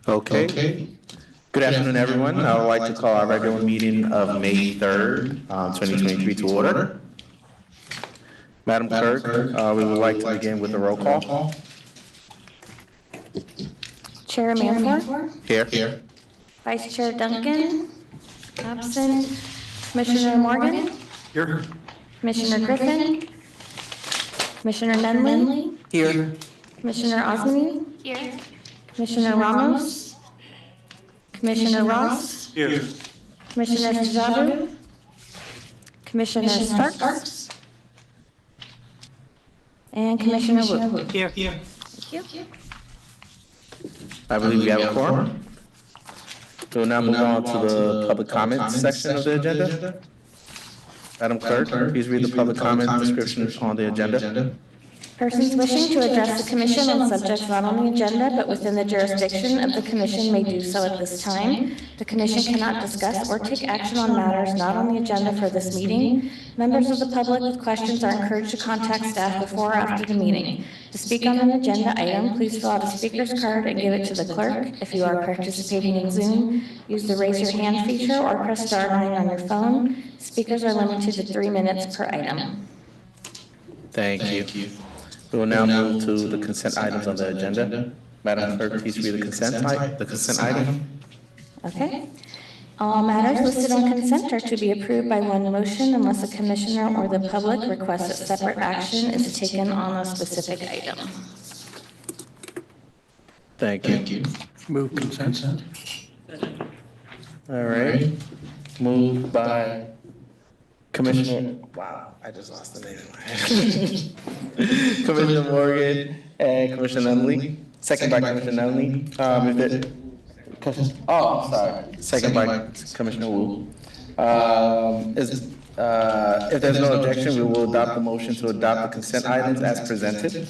Okay. Good afternoon, everyone. I would like to call our regular meeting of May 3rd, 2023 to order. Madam Clerk, we would like to begin with a roll call. Chair Manfor, Here. Vice Chair Duncan, absent. Commissioner Morgan, Here. Commissioner Griffin, Commissioner Nunley, Here. Commissioner Osmani, Here. Commissioner Ramos, Commissioner Ross, Here. Commissioner Sajabu, Commissioner Starks, and Commissioner Wu. Here. Thank you. I believe we have a quorum. So we'll now move on to the public comment section of the agenda. Madam Clerk, please read the public comment description on the agenda. Persons wishing to address the commission on subjects not on the agenda but within the jurisdiction of the commission may do so at this time. The commission cannot discuss or take action on matters not on the agenda for this meeting. Members of the public with questions are encouraged to contact staff before or after the meeting. To speak on an agenda item, please fill out a speaker's card and give it to the clerk. If you are participating in Zoom, use the raise your hand feature or press star 9 on your phone. Speakers are limited to 3 minutes per item. Thank you. We will now move to the consent items on the agenda. Madam Clerk, please read the consent item. Okay. All matters listed on consent are to be approved by one motion unless a commissioner or the public requests that separate action is taken on a specific item. Thank you. Move consent. All right. Moved by Commissioner, wow, I just lost the name. Commissioner Morgan and Commissioner Nunley. Second by Commissioner Nunley. I'm sorry. Second by Commissioner Wu. If there's no objection, we will adopt the motion to adopt the consent items as presented.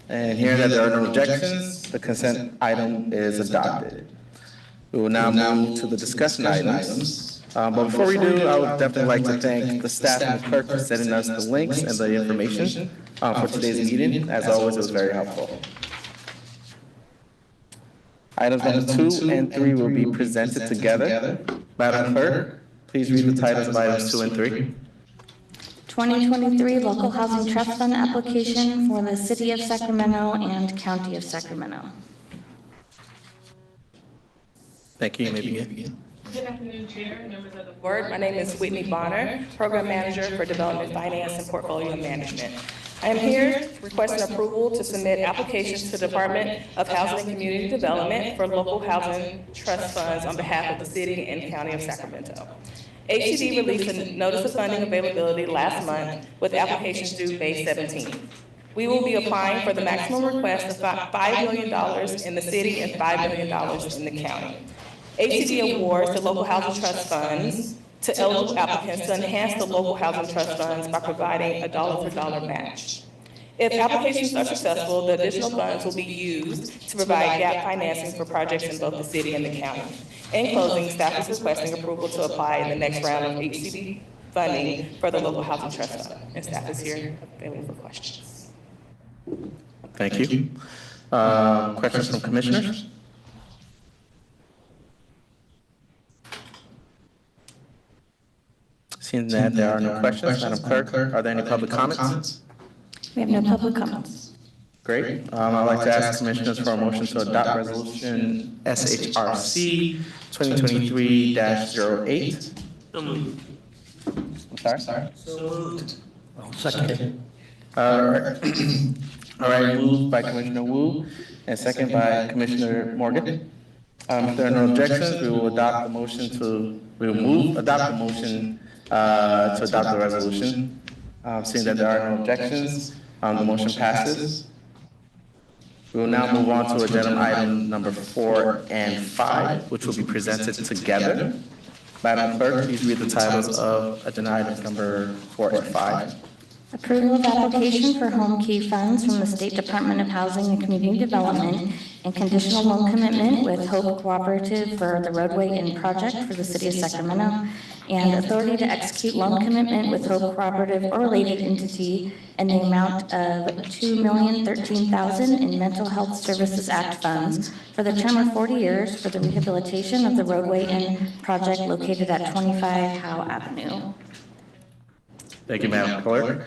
And hearing that there are no objections, the consent item is adopted. We will now move to the discussion items. But before we do, I would definitely like to thank the staff and the clerk for sending us the links and the information for today's meeting. As always, it was very helpful. Items number 2 and 3 will be presented together. Madam Clerk, please read the titles of items 2 and 3. 2023 Local Housing Trust Fund application for the City of Sacramento and County of Sacramento. Thank you. You may begin. Good afternoon, Chair, members of the board. My name is Whitney Bonner, Program Manager for Development Finance and Portfolio Management. I am here requesting approval to submit applications to the Department of Housing and Community Development for local housing trust funds on behalf of the City and County of Sacramento. HCD released a notice of funding availability last month with applications due May 17th. We will be applying for the maximum request of $5 million in the city and $5 million in the county. HCD awards the local housing trust funds to eligible applicants to enhance the local housing trust funds by providing a dollar-for-dollar match. If applications are successful, the additional funds will be used to provide gap financing for projects in both the city and the county. In closing, staff is requesting approval to apply in the next round of HCD funding for the local housing trust fund. And staff is here available for questions. Thank you. Questions from commissioners? Seeing that there are no questions, Madam Clerk, are there any public comments? We have no public comments. Great. I'd like to ask commissioners for a motion to adopt resolution SHRC 2023-08. I'm sorry? Second. All right, moved by Commissioner Wu and second by Commissioner Morgan. If there are no objections, we will adopt the motion to adopt the motion to adopt the resolution. Seeing that there are no objections, the motion passes. We will now move on to agenda item number 4 and 5, which will be presented together. Madam Clerk, please read the titles of agenda items number 4 and 5. Approval of application for home key funds from the State Department of Housing and Community Development and conditional loan commitment with Hope Cooperative for the roadway and project for the city of Sacramento, and authority to execute loan commitment with Hope Cooperative or related entity in the amount of $2,013,000 in Mental Health Services Act funds for the term of 40 years for the rehabilitation of the roadway and project located at 25 Howe Avenue. Thank you, Madam Clerk.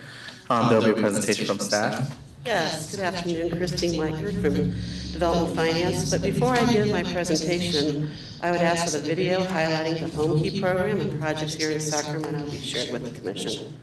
There will be a presentation from staff. Yes, good afternoon, Christine Weichert from Development Finance. But before I give my presentation, I would ask for the video highlighting the Home Key program and projects here in Sacramento be shared with the Commission.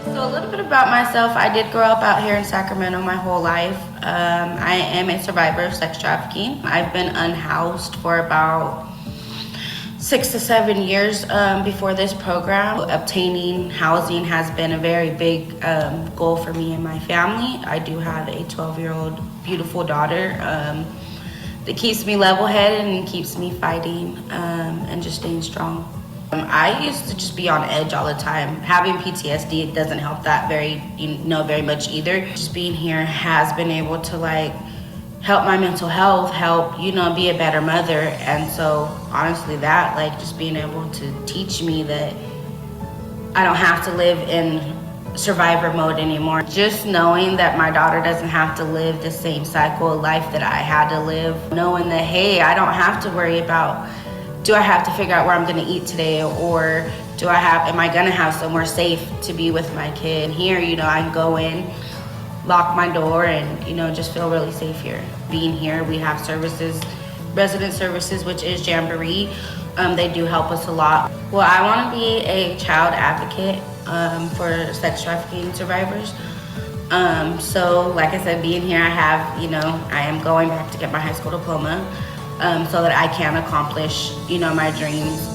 So a little bit about myself. I did grow up out here in Sacramento my whole life. I am a survivor of sex trafficking. I've been unhoused for about 6 to 7 years before this program. Obtaining housing has been a very big goal for me and my family. I do have a 12-year-old beautiful daughter that keeps me level-headed and keeps me fighting and just staying strong. I used to just be on edge all the time. Having PTSD, it doesn't help that very much either. Just being here has been able to help my mental health, help, be a better mother. And so honestly that, just being able to teach me that I don't have to live in survivor mode anymore. Just knowing that my daughter doesn't have to live the same cycle of life that I had to live. Knowing that, hey, I don't have to worry about, do I have to figure out where I'm gonna eat today, or am I gonna have somewhere safe to be with my kid? Here, I can go in, lock my door, and just feel really safe here. Being here, we have services, resident services, which is Jamboree. They do help us a lot. Well, I wanna be a child advocate for sex trafficking survivors. So like I said, being here, I am going back to get my high school diploma. So that I can accomplish, my dreams.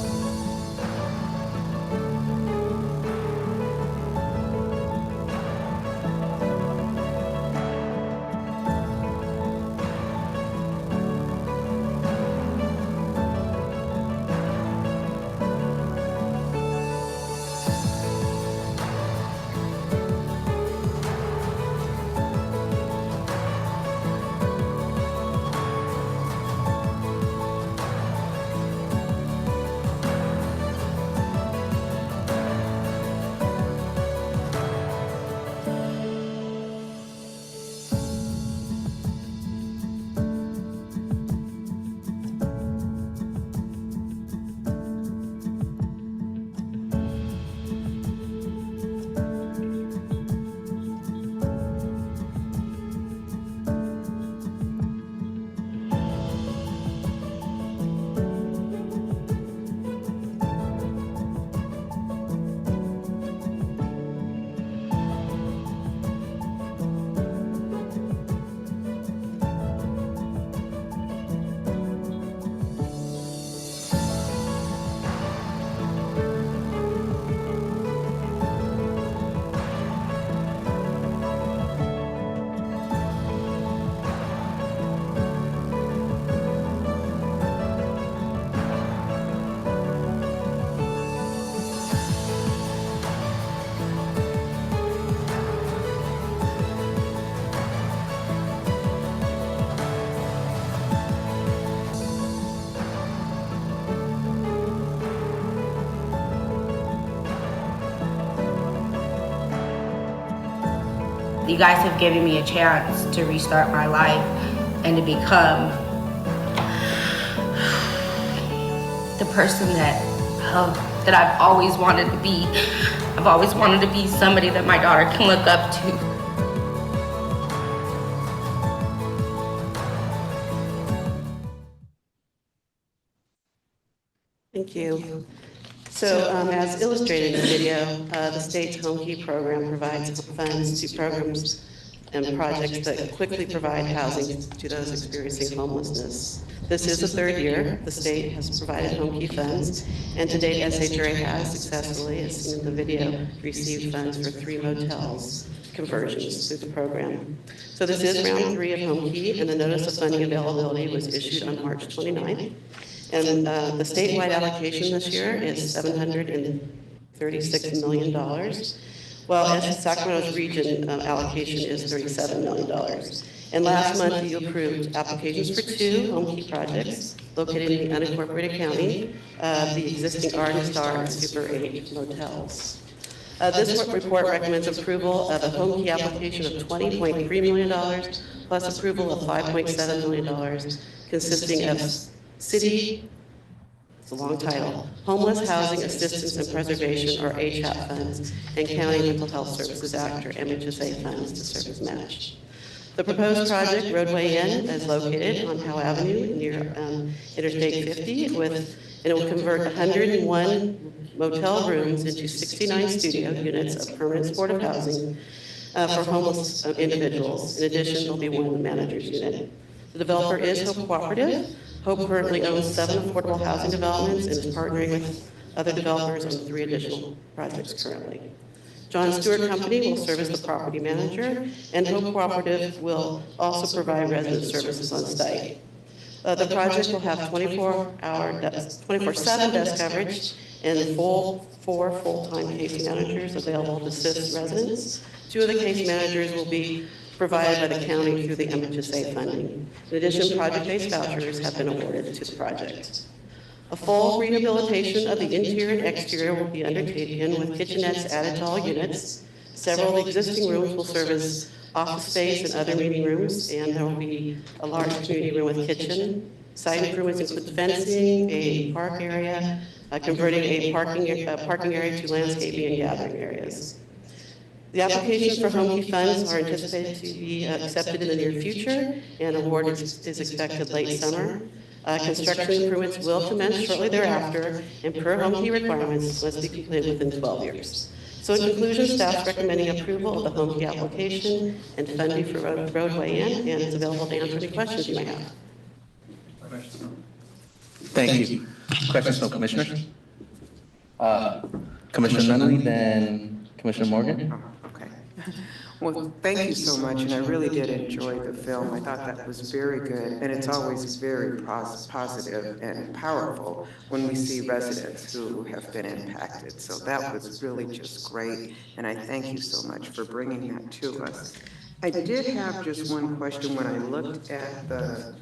guys have given me a chance to restart my life and to become the person that I've always wanted to be. I've always wanted to be somebody that my daughter can look up to. Thank you. So as illustrated in the video, the state's Home Key program provides funds to programs and projects that quickly provide housing to those experiencing homelessness. This is the third year the state has provided Home Key funds, and to date SHRA has successfully, as seen in the video, received funds for 3 motels conversions through the program. So this is round 3 of Home Key, and the notice of funding availability was issued on March 29th. And the statewide allocation this year is $736 million, while Sacramento's region allocation is $37 million. And last month, you approved applications for 2 Home Key projects located in the unincorporated county, the existing Garden Star and Super 8 motels. This report recommends approval of a Home Key application of $20.3 million, plus approval of $5.7 million, consisting of city, it's a long title, Homeless Housing Assistance and Preservation, or HAP funds, and County Mental Health Services Act, or MHSA funds, to serve as match. The proposed project, Roadway Inn, is located on Howe Avenue near Interstate 50, and it will convert 101 motel rooms into 69 studio units of permanent supportive housing for homeless individuals. In addition, there will be 1 manager's unit. The developer is Hope Cooperative. Hope currently owns 7 affordable housing developments and is partnering with other developers on 3 additional projects currently. John Stewart Company will serve as the property manager, and Hope Cooperative will also provide resident services on site. The project will have 24/7 desk coverage and 4 full-time case managers available to assist residents. 2 of the case managers will be provided by the county through the MHSA funding. In addition, project-based vouchers have been awarded to the project. A full rehabilitation of the interior and exterior will be undertaken with kitchenettes added to all units. Several existing rooms will serve as office space and other meeting rooms, and there will be a large community room with kitchen. Site improvements include fencing, a park area, converting a parking area to landscaping and gathering areas. The applications for Home Key funds are anticipated to be accepted in the near future, and award is expected late summer. Construction improvements will commence shortly thereafter, and per Home Key requirements must be completed within 12 years. So in conclusion, staff's recommending approval of the Home Key application and funding for Roadway Inn, and it's available to answer any questions you may have. Thank you. Questions from commissioners? Commissioner Nunley, then Commissioner Morgan. Okay. Well, thank you so much, and I really did enjoy the film. I thought that was very good, and it's always very positive and powerful when we see residents who have been impacted. So that was really just great, and I thank you so much for bringing that to us. I did have just one question when I looked at the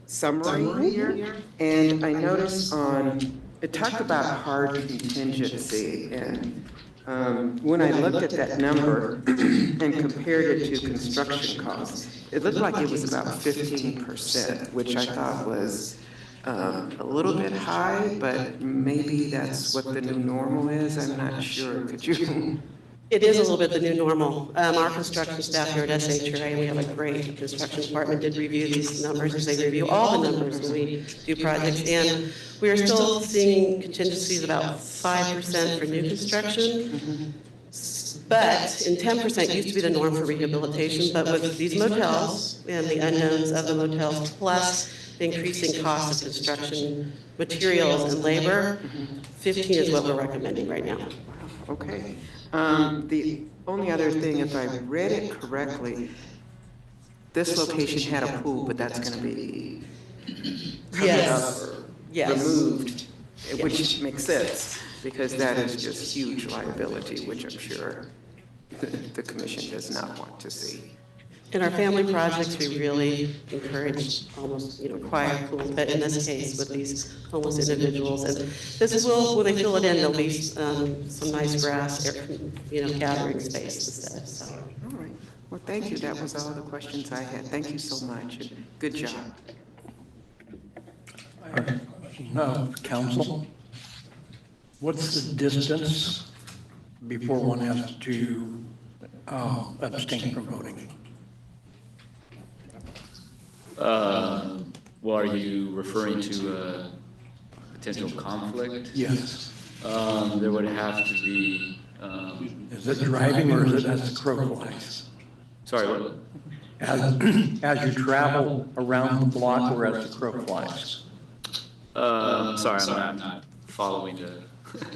summary here, and I noticed it talked about hard contingency, and when I looked at that number and compared it to construction costs, it looked like it was about 15%, which I thought was a little bit high, but maybe that's what the new normal is. I'm not sure. Could you? It is a little bit the new normal. Our construction staff here at SHRA, we have a great construction department, did review these numbers as they review all the numbers when we do projects. And we are still seeing contingencies about 5% for new construction. But in 10% used to be the norm for rehabilitation. But with these motels and the unknowns of the motels, plus the increasing cost of construction materials and labor, 15 is what we're recommending right now. Okay. The only other thing, if I read it correctly, this location had a pool, but that's going to be removed, which makes sense, because that is just huge liability, which I'm sure the commission does not want to see. In our family projects, we really encourage almost, quiet, cool, but in this case, with these homeless individuals, and this will, when they fill it in, there'll be some nice grass, gathering space instead, so. All right. Well, thank you. That was all the questions I had. Thank you so much. And good job. Council, what's the distance before one has to abstain from voting? Well, are you referring to a potential conflict? Yes. There would have to be, Is it driving or is it as the crow flies? sorry, what? As you travel around the block or as the crow flies? Sorry, I'm not following the.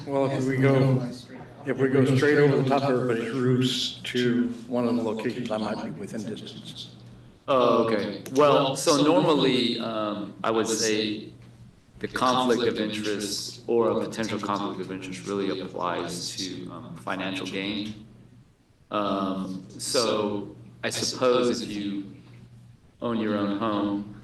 Well, if we go straight over the top of everybody's roofs to one of the locations, I might be within distance. Oh, okay. Well, so normally, I would say the conflict of interest or a potential conflict of interest really applies to financial gain. So I suppose if you own your own home,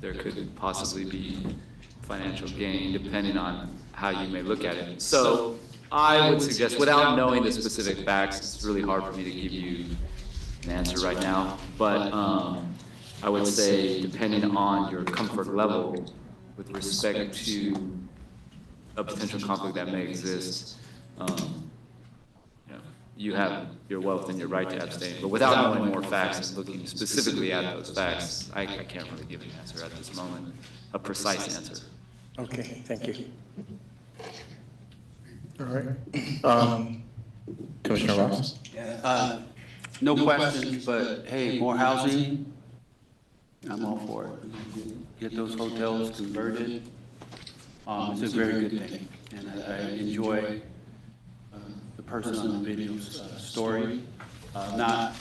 there could possibly be financial gain depending on how you may look at it. So I would suggest, without knowing the specific facts, it's really hard for me to give you an answer right now, but I would say depending on your comfort level with respect to a potential conflict that may exist, you have your wealth and your right to abstain. But without knowing more facts and looking specifically at those facts, I can't really give an answer at this moment, a precise answer. Okay, thank you. All right. Commissioner Ross? No questions, but hey, more housing, I'm all for it. Get those hotels converted. It's a very good thing, and I enjoy the person on the video's story, not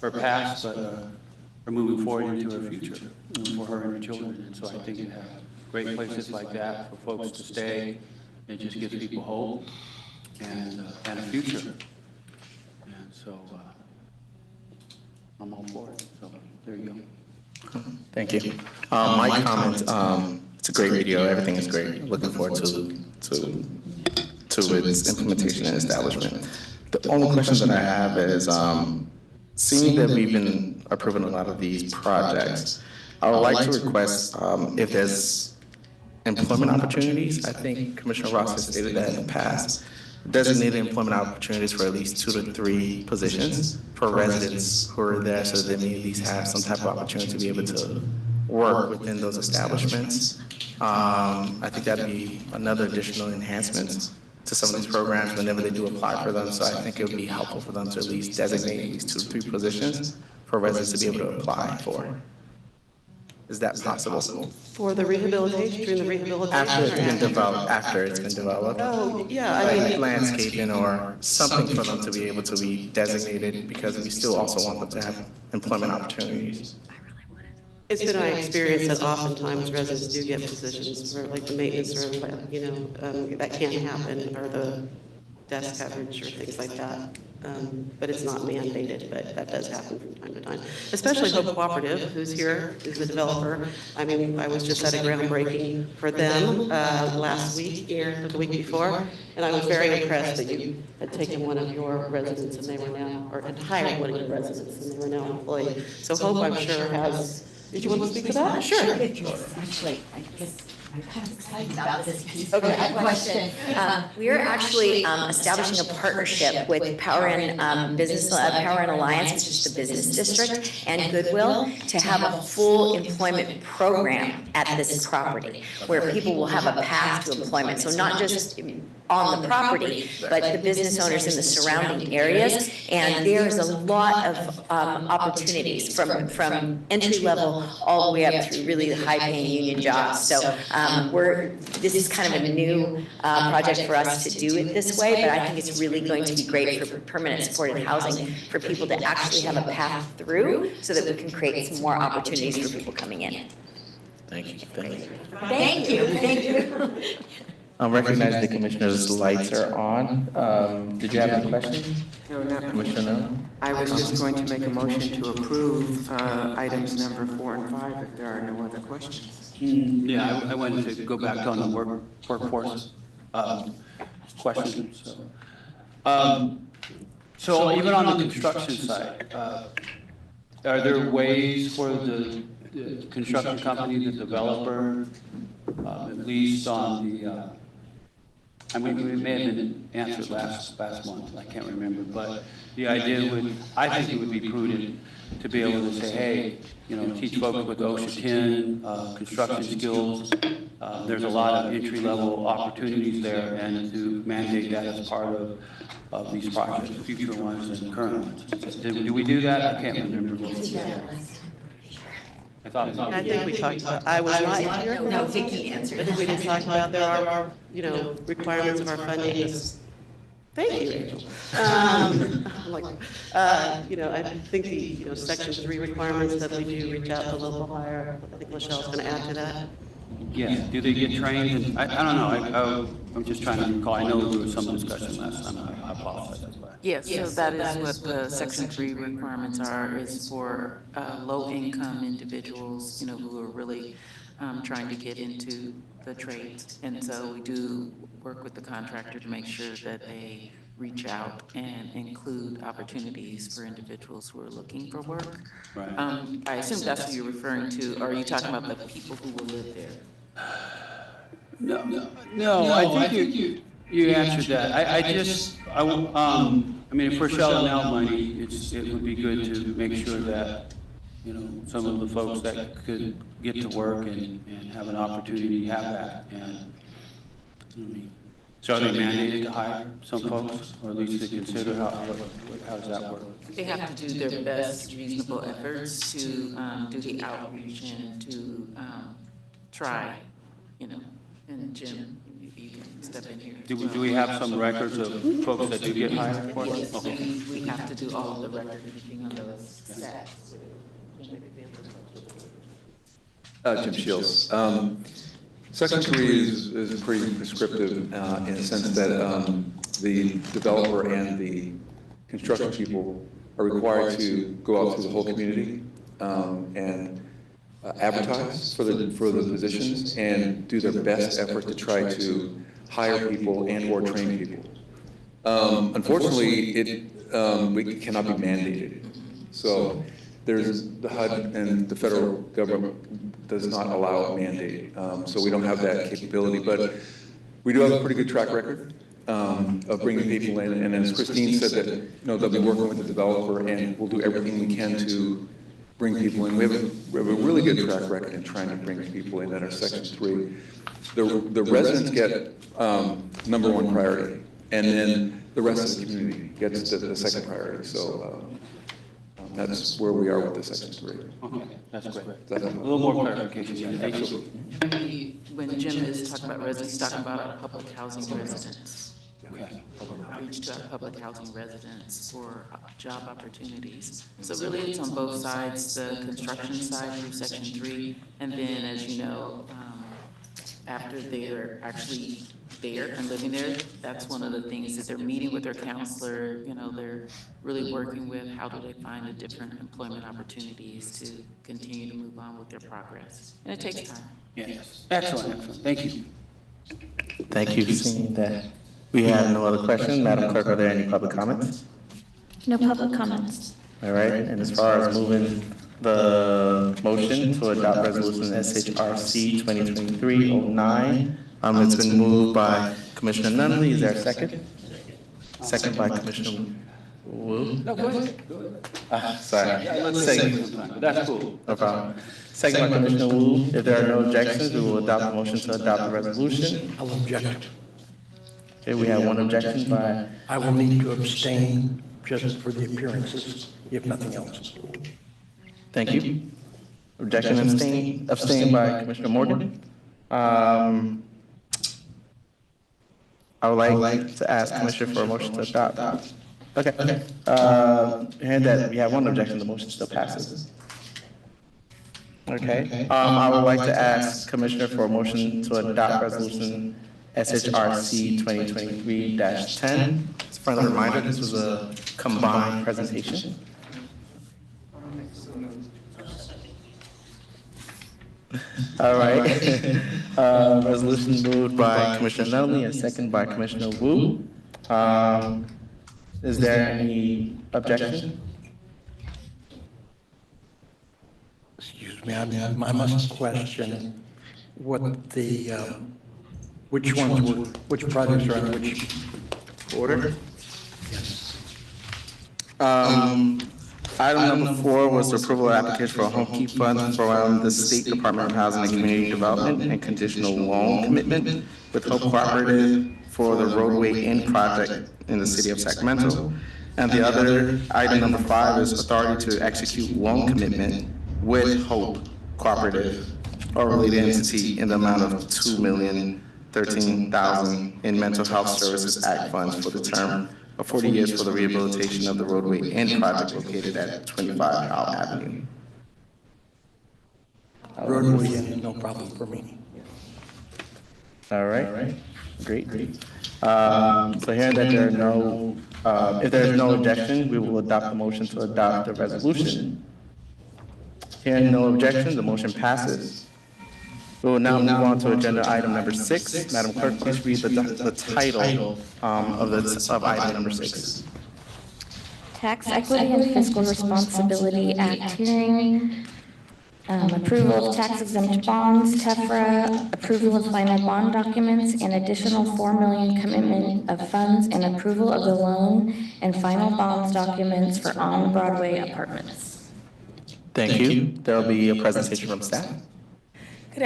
her past, but her moving forward into her future, for her and her children. And so I think you have great places like that for folks to stay. It just gives people hope and a future. And so I'm all for it. So there you go. Thank you. My comment, it's a great video. Everything is great. Looking forward to its implementation and establishment. The only question that I have is, seeing that we've been approving a lot of these projects, I would like to request if there's employment opportunities. I think Commissioner Ross has stated that in the past. Designated employment opportunities for at least 2 to 3 positions for residents who are there, so that they may at least have some type of opportunity to be able to work within those establishments. I think that'd be another additional enhancement to some of these programs whenever they do apply for them. So I think it would be helpful for them to at least designate these 2 to 3 positions for residents to be able to apply for. Is that possible? For the rehabilitation, during the rehabilitation? After it's been developed. Oh, yeah, Like landscaping or something for them to be able to be designated, because we still also want them to have employment opportunities. It's been my experience that oftentimes residents do get positions for like the maintenance or, that can't happen, or the desk coverage or things like that. But it's not mandated, but that does happen from time to time. Especially Hope Cooperative, who's here, is the developer. I mean, I was just at a groundbreaking for them last week, or the week before, and I was very impressed that you had taken one of your residents and they were now, or had hired one of your residents and they were now an employee. So Hope, I'm sure, has, did you want to speak to that? Sure. Actually, I guess I'm kind of excited about this piece. Okay, I have a question. We are actually establishing a partnership with Power and Alliance, which is the business district, and Goodwill, to have a full employment program at this property, where people will have a path to employment. So not just on the property, but the business owners in the surrounding areas. And there's a lot of opportunities from entry level all the way up through really the high-paying union jobs. So this is kind of a new project for us to do it this way, but I think it's really going to be great for permanent supported housing for people to actually have a path through, so that we can create some more opportunities for people coming in. Thank you. Thank you. Thank you. Recognize the commissioner's lights are on. Did you have any questions? No, not Commissioner Nunley? I was just going to make a motion to approve items number 4 and 5 if there are no other questions. Yeah, I wanted to go back on the workforce question, so. So even on the construction side, are there ways for the construction company, the developer, at least on the, I mean, it may have been answered last month, I can't remember, but the idea would, I think it would be prudent to be able to say, hey, you know, teach folks with OSHA 10, construction skills. There's a lot of entry-level opportunities there, and to mandate that as part of these projects, future ones and current ones. Do we do that? I can't remember. I think we talked about, I was not here. No, Vicki answered. I think we did talk about there are, you know, requirements of our funding is, thank you, Rachel. You know, I think the, you know, section 3 requirements that we do reach out to local hire, I think Michelle's going to add to that. Yes, do they get trained? And I don't know, I'm just trying to recall, I know there was some discussion last time, I apologize. Yes, so that is what the Section 3 requirements are, is for low-income individuals, you know, who are really trying to get into the trades. And so we do work with the contractor to make sure that they reach out and include opportunities for individuals who are looking for work. Right. I assume that's what you're referring to. Or are you talking about the people who will live there? No, I think you answered that. I mean, if we're shelling out money, it would be good to make sure that, you know, some of the folks that could get to work and have an opportunity have that. And, so are they mandated to hire some folks, or at least to consider how does that work? They have to do their best reasonable efforts to do the outreach and to try, you know, and Jim, maybe you can step in here. Do we have some records of folks that do get hired for it? Yes, Okay. we have to do all of the record keeping on those sets. Jim Shields. Section 3 is pretty prescriptive in the sense that the developer and the construction people are required to go out to the whole community and advertise for the positions and do their best effort to try to hire people and/or train people. Unfortunately, we cannot be mandated. So there's the HUD and the federal government does not allow a mandate. So we don't have that capability, but we do have a pretty good track record of bringing people in. And as Christine said that, you know, they'll be working with the developer and we'll do everything we can to bring people in. We have a really good track record in trying to bring people in that are Section 3. The residents get number 1 priority, and then the rest of the community gets the second priority. So that's where we are with the Section 3. Okay, that's great. A little more clarification. Thank you. When Jim is talking about residents, he's talking about our public housing residents. Okay. Outreach to our public housing residents for job opportunities. So really, it's on both sides, the construction side through Section 3, and then, as you know, after they're actually there and living there, that's one of the things that they're meeting with their counselor, you know, they're really working with how do they find the different employment opportunities to continue to move on with their progress. And it takes time. Yes. Excellent. Thank you. Thank you. Seeing that we have no other questions, Madam Clerk, are there any public comments? No public comments. All right, and as far as moving the motion to adopt resolution SHRC 2023-09, it's been moved by Commissioner Nunley. Is there a second? Second by Commissioner Wu. No, go ahead. Sorry. Let's take some time, but that's cool. No problem. Second by Commissioner Wu. If there are no objections, we will adopt the motion to adopt the resolution. I'll object. Okay, we have one objection by, I will need to abstain just for the appearances, if nothing else. thank you. Objection and abstain by Commissioner Morgan. I would like to ask Commissioner for a motion to adopt. Okay. And that we have one objection, the motion still passes. Okay. I would like to ask Commissioner for a motion to adopt resolution SHRC 2023-10. As a friendly reminder, this was a combined presentation. All right. Resolution moved by Commissioner Nunley and second by Commissioner Wu. Is there any objection? Excuse me, I must question what the, which ones were, which projects are in which Order? Yes. Item number 4 was the approval of application for a home key fund from the State Department of Housing and Community Development and conditional loan commitment with Hope Cooperative for the roadway end project in the city of Sacramento. And the other, item number 5, is authority to execute loan commitment with Hope Cooperative or related entity in the amount of $2,013,000 in Mental Health Services Act funds for the term of 40 years for the rehabilitation of the roadway end project located at 25 Howell Avenue. Roadway end, no problem for me. All right, great. So hearing that there are no, if there is no objection, we will adopt the motion to adopt the resolution. Hearing no objection, the motion passes. We will now move on to agenda item number 6. Madam Clerk, please read the title of item number 6. Tax Equity and Fiscal Responsibility Act hearing, approval of tax exempt bonds, TEFRA, approval of final bond documents, and additional $4 million commitment of funds, and approval of the loan and final bonds documents for On Broadway Apartments. Thank you. There will be a presentation from staff. Good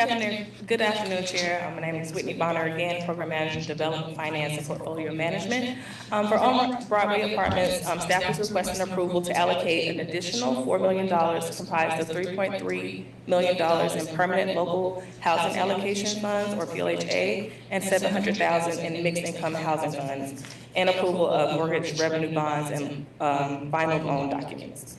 afternoon, Chair. My name is Whitney Bonner again, Program Manager, Development, Finance, and Portfolio Management. For On Broadway Apartments, staff is requesting approval to allocate an additional $4 million comprised of $3.3 million in permanent local housing allocation funds, or PLHA, and $700,000 in mixed income housing funds, and approval of mortgage revenue bonds and final loan documents.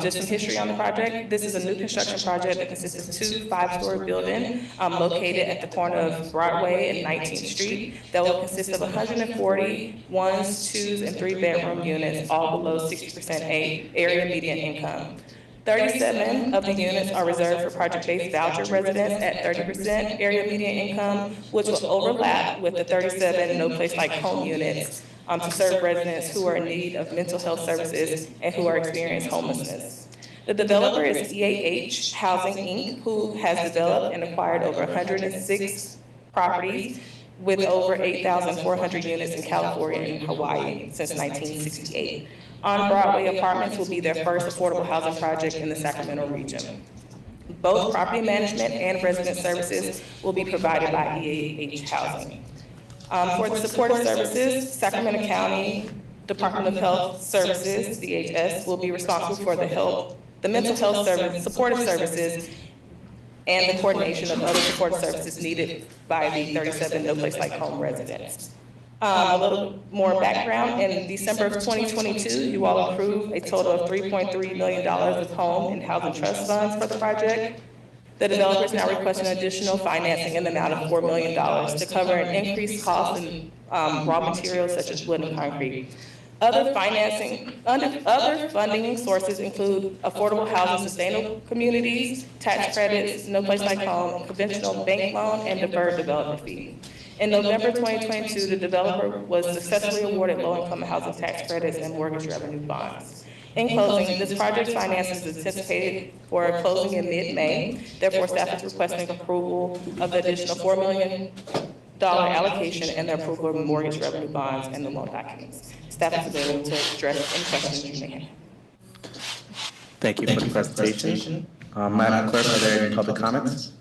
Just some history on the project. This is a new construction project that consists of 2 5-story buildings located at the corner of Broadway and 19th Street that will consist of 140 1s, 2s, and 3-bedroom units, all below 60% area median income. 37 of the units are reserved for project-based voucher residents at 30% area median income, which will overlap with the 37 No Place Like Home units to serve residents who are in need of mental health services and who are experiencing homelessness. The developer is EAH Housing, Inc., who has developed and acquired over 106 properties with over 8,400 units in California and Hawaii since 1968. On Broadway Apartments will be their first affordable housing project in the Sacramento region. Both property management and resident services will be provided by EAH Housing. For the supportive services, Sacramento County Department of Health Services, DHS, will be responsible for the mental health service, supportive services, and the coordination of other supportive services needed by the 37 No Place Like Home residents. A little more background, in December of 2022, you all approved a total of $3.3 million of home and housing trust funds for the project. The developer is now requesting additional financing in the amount of $4 million to cover an increased cost in raw materials such as wood and concrete. Other funding sources include affordable housing, sustainable communities, tax credits, No Place Like Home, conventional bank loan, and deferred development fee. In November 2022, the developer was successfully awarded low-income housing tax credits and mortgage revenue bonds. In closing, this project's financing is anticipated for closing in mid-May. Therefore, staff is requesting approval of the additional $4 million allocation and the approval of mortgage revenue bonds and the loan documents. Staff is available to address any questions you may have. Thank you for the presentation. Madam Clerk, are there any public comments?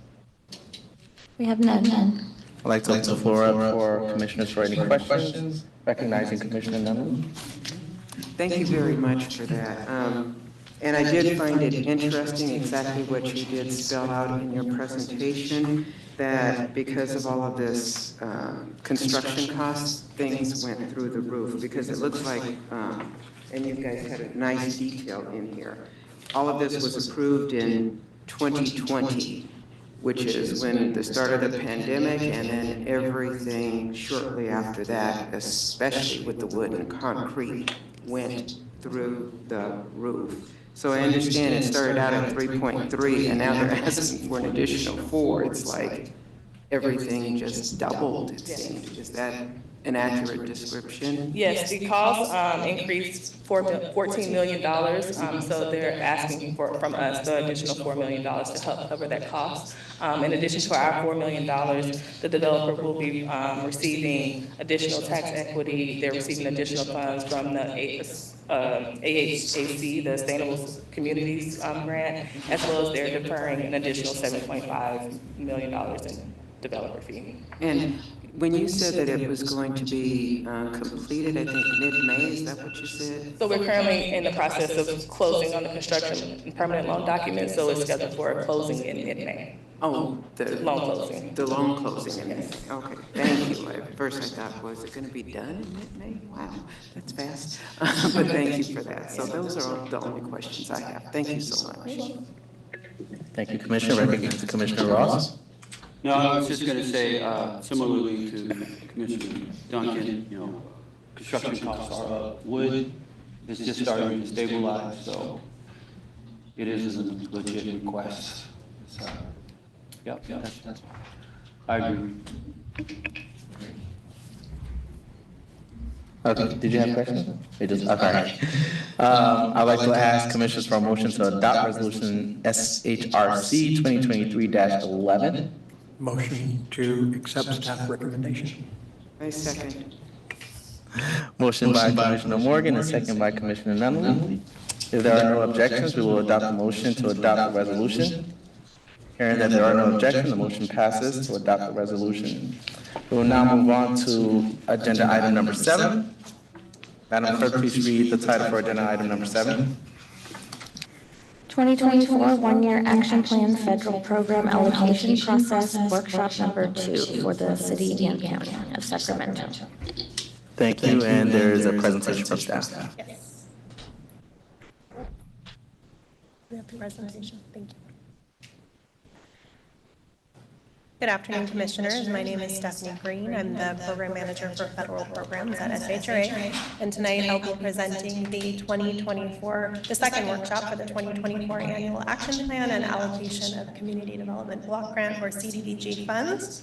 We have none. I'd like to open the floor up for commissioners for any questions, recognizing Commissioner Nunley. Thank you very much for that. And I did find it interesting exactly what you did spell out in your presentation, that because of all of this construction costs, things went through the roof, because it looks like, and you guys had a nice detail in here, all of this was approved in 2020. which is when the start of the pandemic and then everything shortly after that, especially with the wood and concrete, went through the roof. So I understand it started out at 3.3 and now they're asking for an additional 4. It's like everything just doubled, it seemed. Is that an accurate description? Yes, the cost increased $14 million, so they're asking from us the additional $4 million to help cover that cost. In addition to our $4 million, the developer will be receiving additional tax equity. They're receiving additional funds from the AHAC, the Sustainable Communities Grant, as well as they're deferring an additional $7.5 million in developer fee. And when you said that it was going to be completed, I think mid-May, is that what you said? So we're currently in the process of closing on the construction and permanent loan document, so it's scheduled for a closing in mid-May. Oh, the Loan closing. The loan closing in May. Okay, thank you. At first I thought, was it going to be done in mid-May? Wow, that's fast. But thank you for that. So those are the only questions I have. Thank you so much. Thank you, Commissioner. Recognize Commissioner Ross. No, I was just going to say, similarly to Commissioner Duncan, construction costs are up. Wood is just starting to stabilize, so it is a legit request. So, yep, that's, I agree. Okay, did you have a question? Okay. I'd like to ask commissioners for a motion to adopt resolution SHRC 2023-11. Motion to accept staff recommendation. I second. Motion by Commissioner Morgan and second by Commissioner Nunley. If there are no objections, we will adopt the motion to adopt the resolution. Hearing that there are no objections, the motion passes to adopt the resolution. We will now move on to agenda item number 7. Madam Clerk, please read the title for agenda item number 7. 2024 One-Year Action Plan Federal Program Allocation Process Workshop Number 2 for the City and County of Sacramento. Thank you, and there is a presentation from staff. Yes. We have the presentation. Thank you. Good afternoon, Commissioners. My name is Stephanie Green. I'm the Program Manager for Federal Programs at SHRA. And tonight I'll be presenting the second workshop for the 2024 Annual Action Plan and Allocation of Community Development Block Grant or CDBG funds.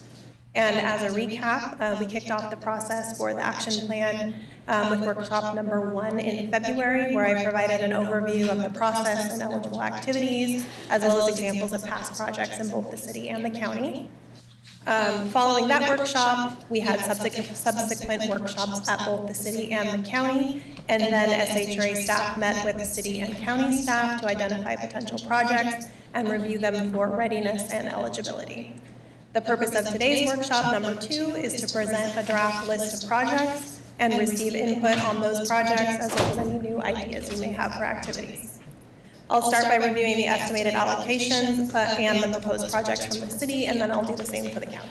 And as a recap, we kicked off the process for the action plan with workshop number 1 in February, where I provided an overview of the process and eligible activities, as well as examples of past projects in both the city and the county. Following that workshop, we had subsequent workshops at both the city and the county, and then SHRA staff met with the city and county staff to identify potential projects and review them for readiness and eligibility. The purpose of today's workshop, number 2, is to present a draft list of projects and receive input on those projects as well as any new ideas you may have for activities. I'll start by reviewing the estimated allocations and the proposed projects from the city, and then I'll do the same for the county.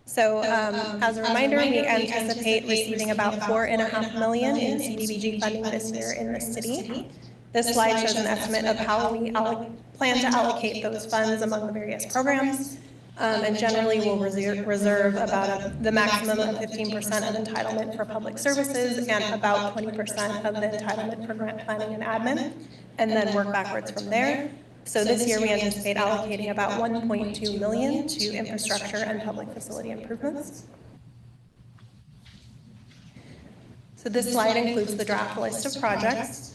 So as a reminder, we anticipate receiving about $4.5 million in CDBG funding this year in the city. This slide shows an estimate of how we plan to allocate those funds among the various programs. And generally, we'll reserve about the maximum of 15% of entitlement for public services and about 20% of the entitlement for grant planning and admin, and then work backwards from there. So this year, we anticipate allocating about $1.2 million to infrastructure and public facility improvements. So this slide includes the draft list of projects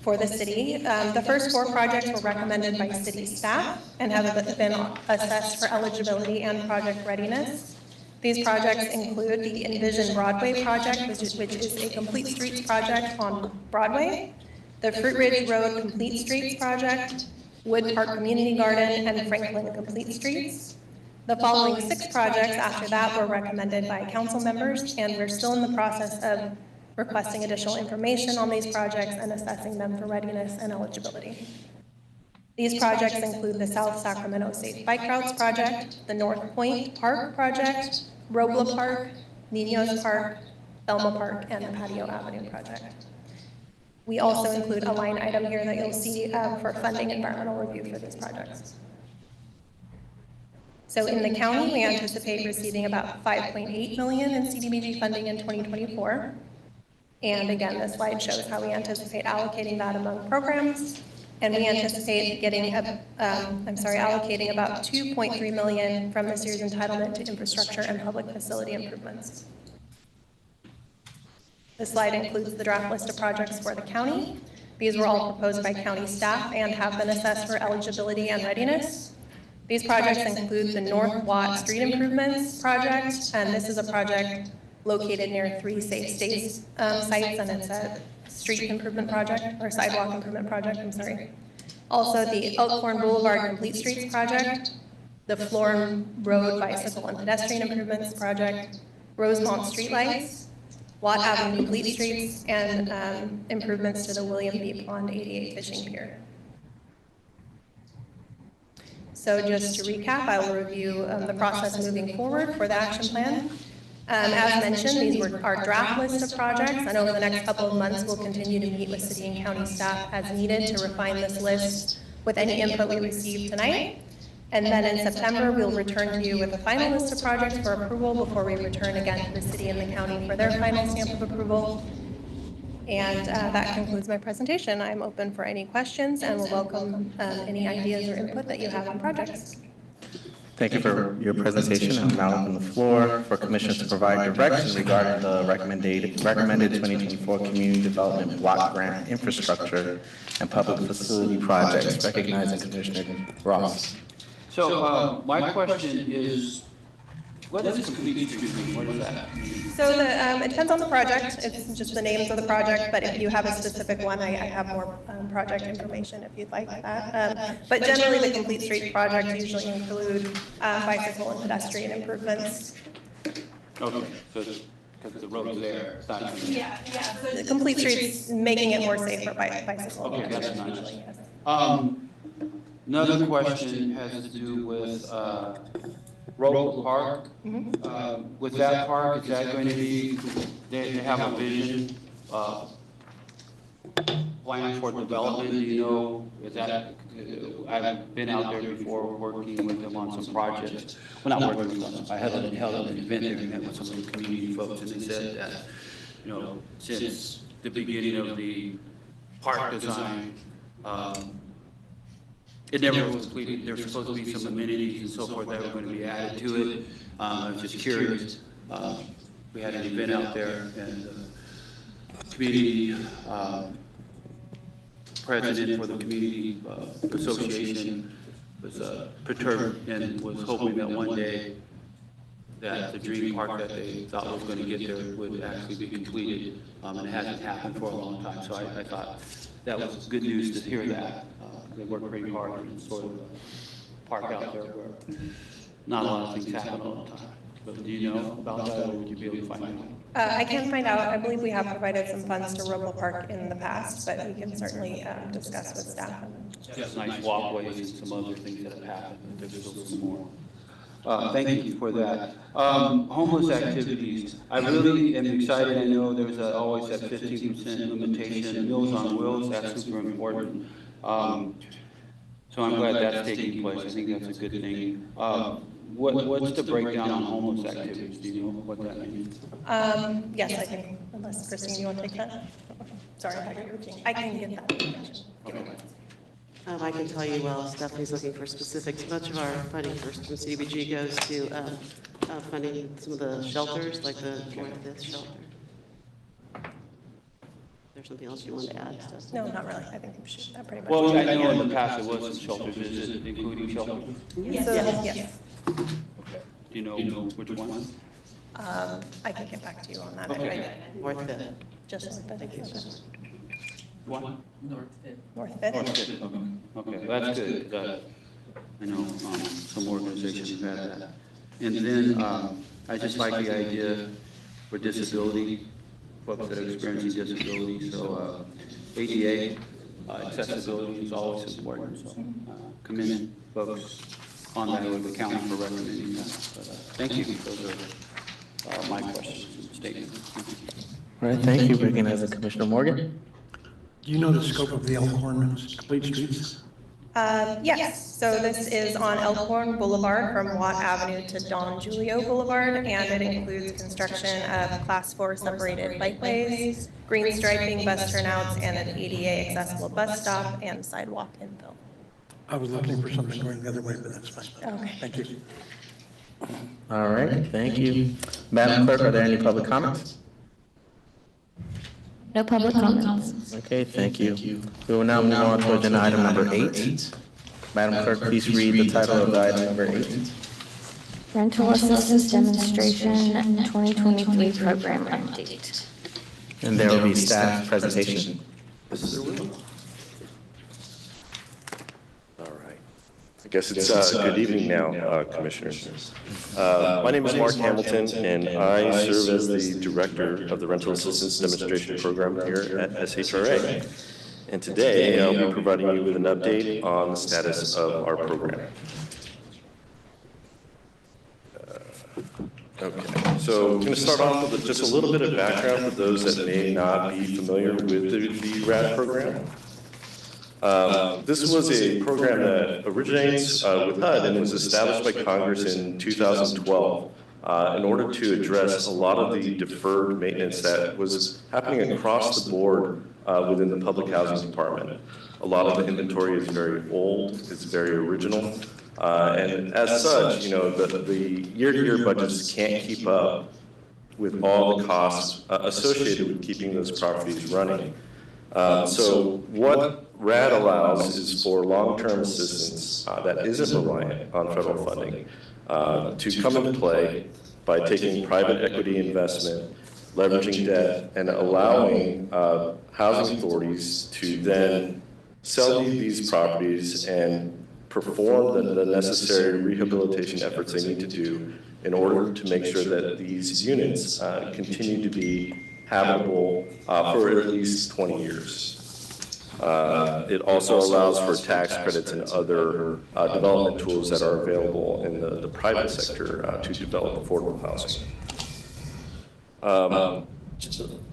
for the city. The first 4 projects were recommended by city staff and have been assessed for eligibility and project readiness. These projects include the Envision Broadway project, which is a complete streets project on Broadway, the Fruit Ridge Road Complete Streets project, Wood Park Community Garden, and Franklin Complete Streets. The following 6 projects after that were recommended by council members, and we're still in the process of requesting additional information on these projects and assessing them for readiness and eligibility. These projects include the South Sacramento Safe Bike Routes Project, the North Point Park Project, Robla Park, Ninos Park, Thelma Park, and the Patio Avenue Project. We also include a line item here that you'll see for funding environmental review for these projects. So in the county, we anticipate receiving about $5.8 million in CDBG funding in 2024. And again, this slide shows how we anticipate allocating that among programs. And we anticipate getting, allocating about $2.3 million from this year's entitlement to infrastructure and public facility improvements. This slide includes the draft list of projects for the county. These were all proposed by county staff and have been assessed for eligibility and readiness. These projects include the North Watt Street Improvements Project, and this is a project located near 3 safe states sites, and it's a street improvement project, or sidewalk improvement project, I'm sorry. Also, the Elkhorn Boulevard Complete Streets Project, the Florin Road Bicycle and Pedestrian Improvements Project, Rosemont Streetlights, Watt Avenue Complete Streets, and improvements to the William B. Pond 88 Fishing Pier. So just to recap, I will review the process moving forward for the action plan. As mentioned, these were our draft list of projects, and over the next couple of months, we'll continue to meet with city and county staff as needed to refine this list with any input we receive tonight. And then in September, we'll return to you with a final list of projects for approval before we return again to the city and the county for their final stamp of approval. And that concludes my presentation. I'm open for any questions and will welcome any ideas or input that you have on projects. Thank you for your presentation. I'll now open the floor for commissioners to provide direction regarding the recommended 2024 Community Development Block Grant Infrastructure and Public Facility Projects, recognizing Commissioner Ross. So, my question is, what is complete street mean? What does that mean? So it depends on the project. It's just the names of the project, but if you have a specific one, I have more project information if you'd like that. But generally, the complete street projects usually include bicycle and pedestrian improvements. Okay, so because the road's there, it's not. Yeah. The complete streets, making it more safe for bicycle. Okay, that's nice. Usually, yes. Another question has to do with Roper Park. With that park, is that going to be, they have a vision, plan for development, do you know, is that, I've been out there before working with them on some projects. Well, not working with them, I held an event there and met with some of the community folks, and they said that, you know, since the beginning of the park design, it never was completed. There's supposed to be some amenities and so forth that were going to be added to it. I was just curious. We had an event out there, and the community president for the community association was perturbed and was hoping that one day that the dream park that they thought was going to get there would actually be completed, and it hasn't happened for a long time. So I thought that was good news to hear that. They work pretty hard and sort of park out there where not a lot of things happen all the time. But do you know about that, or would you be able to find out? I can find out. I believe we have provided some funds to Roper Park in the past, but we can certainly discuss with staff. Just nice walkways and some other things that have happened, but there's still some more. Thank you for that. Homeless activities. I really am excited. I know there's always that 15% limitation. Meals on Wheels, that's super important. So I'm glad that's taking place. I think that's a good thing. What's the breakdown on homeless activities? Do you know what that means? Yes, I can, unless Christine, you want to take that? Sorry, I can get that information. I can tell you, well, Stephanie's looking for specifics. Much of our funding from CDBG goes to funding some of the shelters, like the North Fifth shelter. There's something else you want to add, Stephanie? No, not really. I think we should, that pretty much. Well, I know in the past it was some shelters. Is it including shelters? Yes. Okay. Do you know which one? I can get back to you on that. Okay. North Fifth. Just, I think it's One? North Fifth. North Fifth, okay, that's good, 'cause I know some organizations have had that. And then I just like the idea for disability, folks that are experiencing disability, so ADA, accessibility is always important, so commend folks on that with the county for recommending that. But, thank you, those are my questions and statements. All right, thank you. Recognizing Commissioner Morgan. Do you know the scope of the Elkhorn Complete Streets? Yes, so this is on Elkhorn Boulevard from Watt Avenue to Don Julio Boulevard, and it includes construction of Class 4 separated bikeways, green striping, bus turnouts, and an ADA accessible bus stop and sidewalk infill. I was looking for something going the other way, but that's fine. Okay. Thank you. All right, thank you. Madam Clerk, are there any public comments? No public comments. Okay, thank you. We will now move on to agenda item number 8. Madam Clerk, please read the title of item number 8. Rental assistance demonstration 2023 program update. And there will be staff presentation. I guess it's good evening now, Commissioners. My name is Mark Hamilton, and I serve as the Director of the Rental Assistance Demonstration Program here at SHRA. And today, I'll be providing you with an update on the status of our program. Okay, so I'm going to start off with just a little bit of background for those that may not be familiar with the RAD program. This was a program that originates with HUD and was established by Congress in 2012 in order to address a lot of the deferred maintenance that was happening across the board within the public housing department. A lot of the inventory is very old, it's very original, and as such, you know, the year-to-year budgets can't keep up with all the costs associated with keeping those properties running. So what RAD allows is for long-term assistance that isn't reliant on federal funding to come into play by taking private equity investment, leveraging debt, and allowing housing authorities to then sell these properties and perform the necessary rehabilitation efforts they need to do in order to make sure that these units continue to be habitable for at least 20 years. It also allows for tax credits and other development tools that are available in the private sector to develop affordable housing.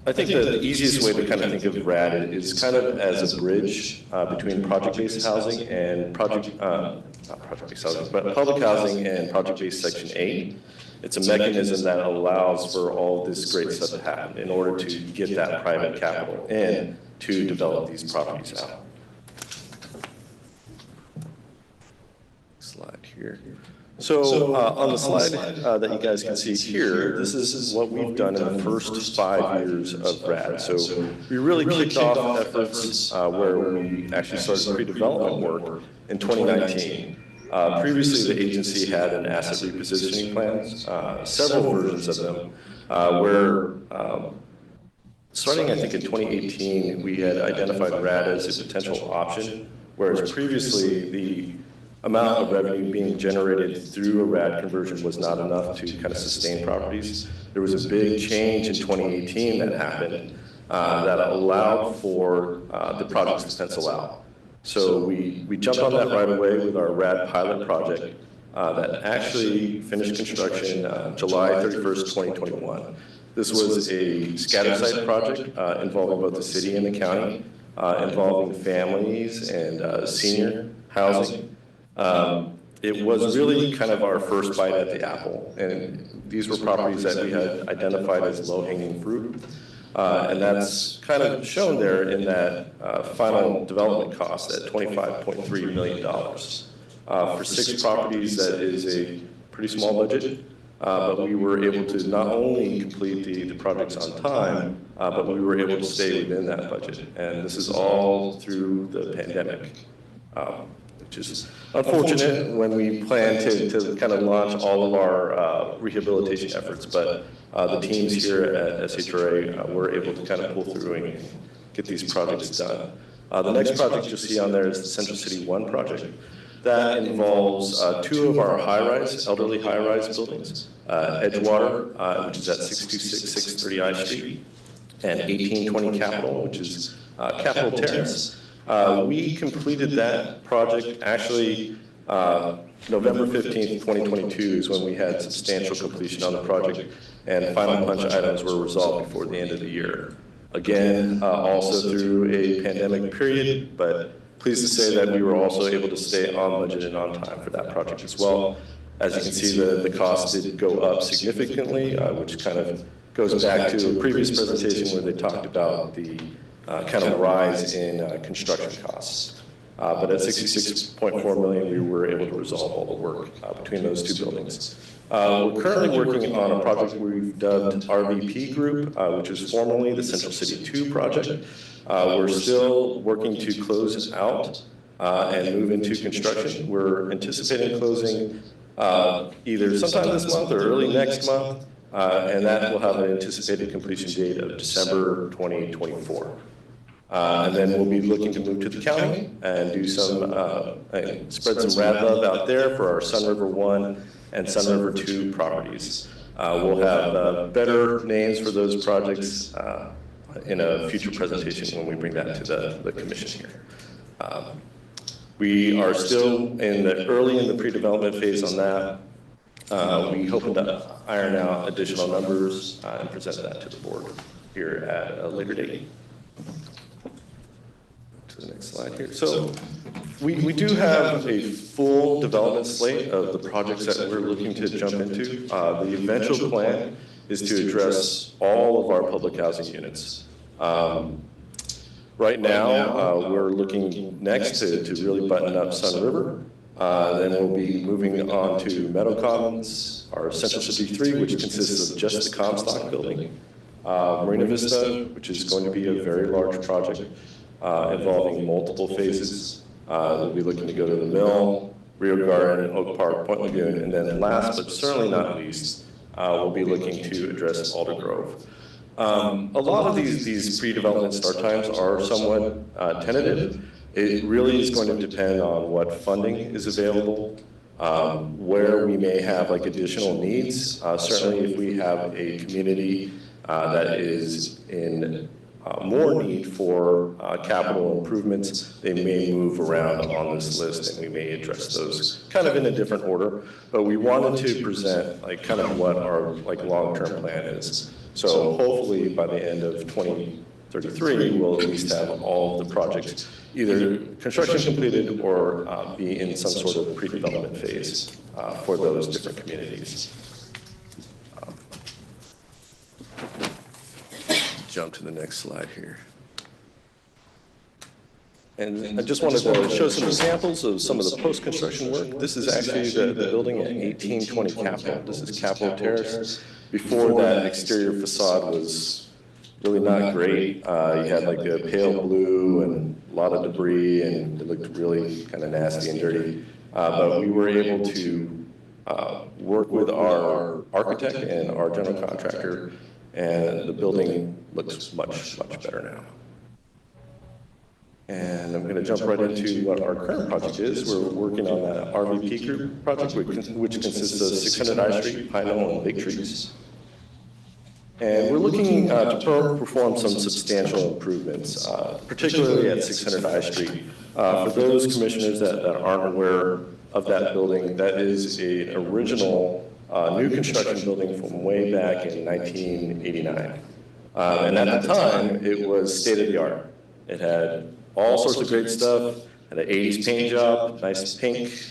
I think the easiest way to kind of think of RAD is kind of as a bridge between project-based housing and not project-based housing, but public housing and project-based Section 8. It's a mechanism that allows for all this great stuff to happen in order to get that private capital in to develop these properties out. Slide here. So on the slide that you guys can see here, this is what we've done in the first 5 years of RAD. So we really kicked off efforts where we actually started pre-development work in 2019. Previously, the agency had an asset repositioning plan, several versions of them, where starting, I think, in 2018, we had identified RAD as a potential option, whereas previously the amount of revenue being generated through a RAD conversion was not enough to kind of sustain properties. There was a big change in 2018 that happened that allowed for the projects to pencil out. So we jumped on that right away with our RAD pilot project that actually finished construction July 31st, 2021. This was a scatter site project involving both the city and the county, involving families and senior housing. It was really kind of our first bite at the apple, and these were properties that we had identified as low-hanging fruit. And that's kind of shown there in that final development cost at $25.3 million. For 6 properties, that is a pretty small budget, but we were able to not only complete the projects on time, but we were able to stay within that budget. And this is all through the pandemic, which is unfortunate when we plan to kind of launch all of our rehabilitation efforts, but the teams here at SHRA were able to kind of pull through and get these projects done. The next project you'll see on there is the Central City 1 project. That involves 2 of our high-rise, elderly high-rise buildings, Edgewater, which is at 626 630 I Street, and 1820 Capitol, which is Capitol Terrace. We completed that project actually November 15th, 2022 is when we had substantial completion on the project, and final punch items were resolved before the end of the year. Again, also through a pandemic period, but pleased to say that we were also able to stay on budget and on time for that project as well. As you can see, the cost did go up significantly, which kind of goes back to a previous presentation where they talked about the kind of rise in construction costs. But at $66.4 million, we were able to resolve all the work between those two buildings. We're currently working on a project we've dubbed RVP Group, which is formerly the Central City 2 project. We're still working to close out and move into construction. We're anticipating closing either sometime this month or early next month, and that will have an anticipated completion date of December 2024. And then we'll be looking to move to the county and do some, spread some rad love out there for our Sun River 1 and Sun River 2 properties. We'll have better names for those projects in a future presentation when we bring that to the commission here. We are still early in the pre-development phase on that. We hope to iron out additional numbers and present that to the board here at a later date. To the next slide here. So we do have a full development slate of the projects that we're looking to jump into. The eventual plan is to address all of our public housing units. Right now, we're looking next to really button up Sun River. Then we'll be moving on to Meadow Commons, our Central City 3, which consists of just the Comstock building. Marina Vista, which is going to be a very large project involving multiple phases. We'll be looking to go to the Mill, Rio Garden, Oak Park, Point Lagoon, and then last but certainly not least, we'll be looking to address Alder Grove. A lot of these pre-development start times are somewhat tentative. It really is going to depend on what funding is available, where we may have like additional needs. Certainly if we have a community that is in more need for capital improvements, they may move around on this list and we may address those kind of in a different order. But we wanted to present like kind of what our like long-term plan is. So hopefully by the end of 2033, we'll at least have all of the projects either construction completed or be in some sort of pre-development phase for those different communities. Jump to the next slide here. And I just wanted to show some examples of some of the post-construction work. This is actually the building at 1820 Capitol. This is Capitol Terrace. Before that exterior facade was really not great. You had like a pale blue and a lot of debris and it looked really kind of nasty and dirty. But we were able to work with our architect and our general contractor, and the building looks much, much better now. And I'm going to jump right into what our current project is. We're working on that RVP Group project, which consists of 600 I Street, Pine Knoll, and Big Trees. And we're looking to perform some substantial improvements, particularly at 600 I Street. For those commissioners that aren't aware of that building, that is an original new construction building from way back in 1989. And at the time, it was state-of-the-art. It had all sorts of great stuff, had an 80s paint job, nice pink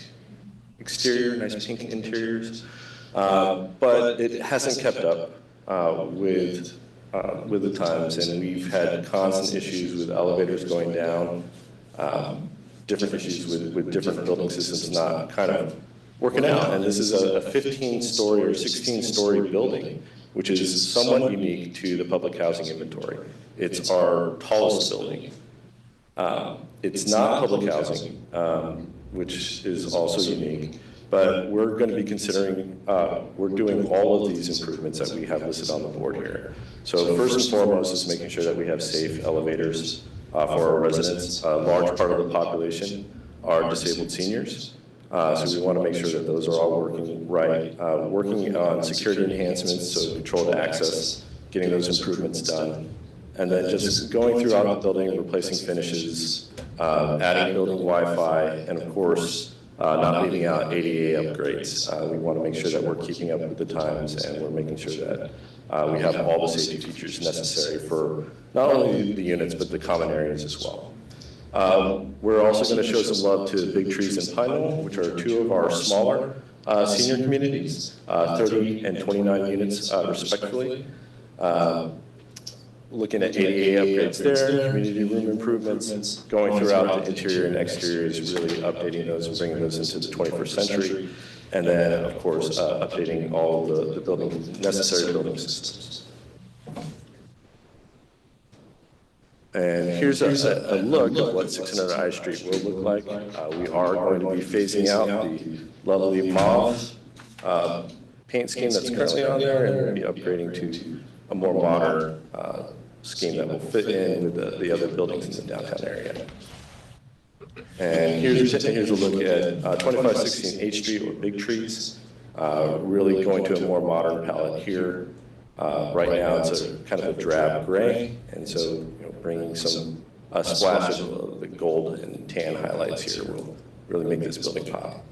exterior, nice pink interiors, but it hasn't kept up with the times, and we've had constant issues with elevators going down, different issues with different building systems not kind of working out. And this is a 15-story or 16-story building, which is somewhat unique to the public housing inventory. It's our tallest building. It's not public housing, which is also unique, but we're going to be considering, we're doing all of these improvements that we have listed on the board here. So first and foremost is making sure that we have safe elevators for our residents. A large part of the population are disabled seniors. So we want to make sure that those are all working right. Working on security enhancements, so controlled access, getting those improvements done. And then just going throughout the building, replacing finishes, adding building Wi-Fi, and of course, not leaving out ADA upgrades. We want to make sure that we're keeping up with the times and we're making sure that we have all the safety features necessary for not only the units, but the common areas as well. We're also going to show some love to Big Trees and Pine Knoll, which are two of our smaller senior communities, 30 and 29 units respectively. Looking at ADA upgrades there, community room improvements, going throughout the interior and exteriors, really updating those and bringing those into the 21st century. And then, of course, updating all of the necessary building systems. And here's a look at what 600 I Street will look like. We are going to be phasing out the lovely mauve paint scheme that's currently on there, and we'll be upgrading to a more modern scheme that will fit in with the other buildings in the downtown area. And here's a look at 2516 H Street or Big Trees, really going to a more modern palette here. Right now it's a kind of a drab gray, and so bringing a splash of the gold and tan highlights here will really make this building pop.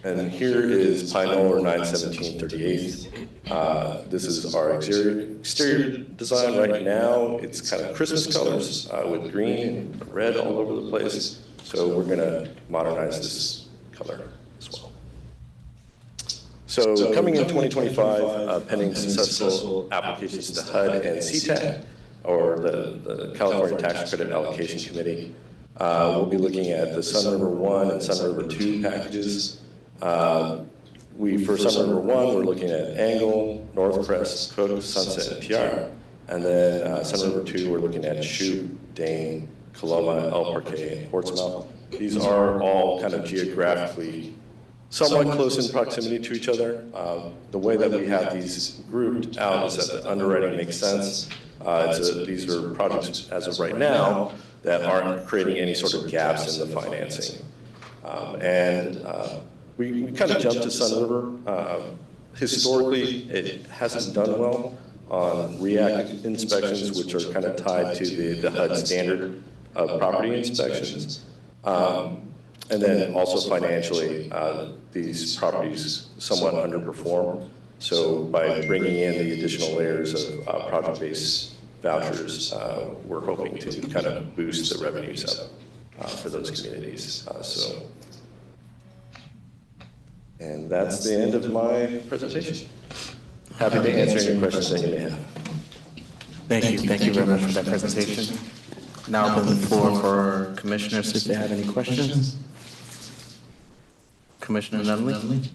And here is Pine Knoll or 917 38th. This is our exterior design right now. It's kind of Christmas colors with green and red all over the place. So we're going to modernize this color as well. So coming in 2025, pending successful applications to HUD and CTAC, or the California Tax Credit Allocation Committee, we'll be looking at the Sun River 1 and Sun River 2 packages. For Sun River 1, we're looking at Angle, Northcrest, Cook, Sunset, and Piara. And then Sun River 2, we're looking at Chute, Dane, Coloma, El Parque, and Portsmouth. These are all kind of geographically somewhat close in proximity to each other. The way that we have these grouped out is that the underwriting makes sense. These are projects, as of right now, that aren't creating any sort of gaps in the financing. We kind of jumped to Sun River. Historically, it hasn't done well on REACT inspections, which are kind of tied to the HUD standard of property inspections. And then also financially, these properties somewhat underperform. So by bringing in the additional layers of project-based vouchers, we're hoping to kind of boost the revenues up for those communities. And that's the end of my presentation. Happy to answer any questions that you may have. Thank you very much for that presentation. Now open the floor for commissioners if they have any questions. Commissioner Nunley?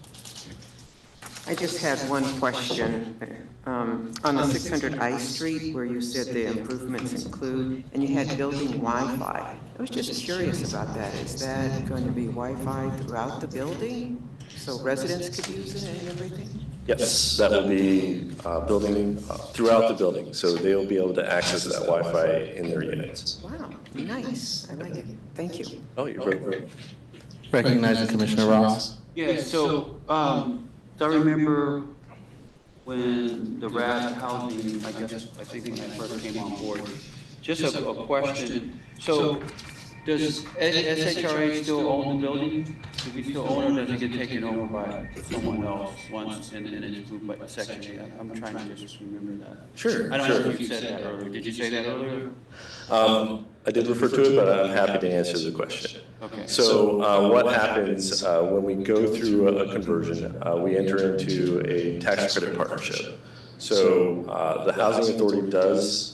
I just had one question. On the 600 I Street, where you said the improvements include, and you had building Wi-Fi. I was just curious about that. Is that going to be Wi-Fi throughout the building, so residents could use it and everything? Yes, that will be building throughout the building, so they'll be able to access that Wi-Fi in their units. Wow, nice. I like it. Thank you. Oh, you're very welcome. Recognizing Commissioner Ross. Yeah, so I remember when the RAD housing, I think when I first came on board, just a question. So does SHRA still own the building? Do we still own it, or does it get taken over by someone else once and it's moved by Section 8? I'm trying to just remember that. Sure. I don't know if you said that earlier. Did you say that earlier? I did refer to it, but I'm happy to answer the question. Okay. So what happens when we go through a conversion? We enter into a tax credit partnership. So the Housing Authority does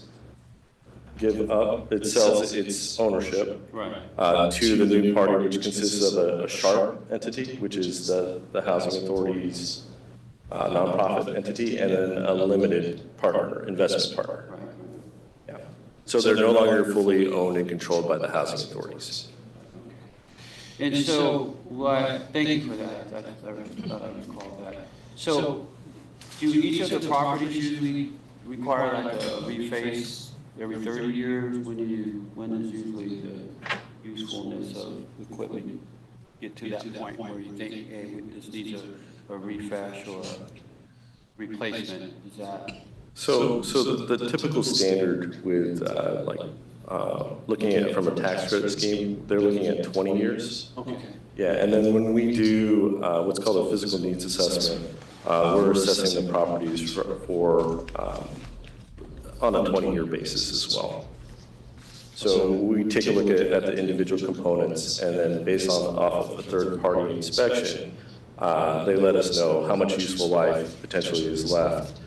give up, it sells its ownership to the new party, which consists of a SHARP entity, which is the Housing Authority's nonprofit entity, and then a limited partner, investment partner. Yeah. So they're no longer fully owned and controlled by the housing authorities. And so, thank you for that. I recall that. So, do each of the properties usually require like a reface every 30 years? When is usually the usefulness of equipment get to that point where you think, hey, this needs a refresh or a replacement? Is that? So the typical standard with like looking at it from a tax credit scheme, they're looking at 20 years. Okay. Yeah, and then when we do what's called a physical needs assessment, we're assessing the properties for on a 20-year basis as well. So we take a look at the individual components, and then based off of a third-party inspection, they let us know how much useful life potentially is left.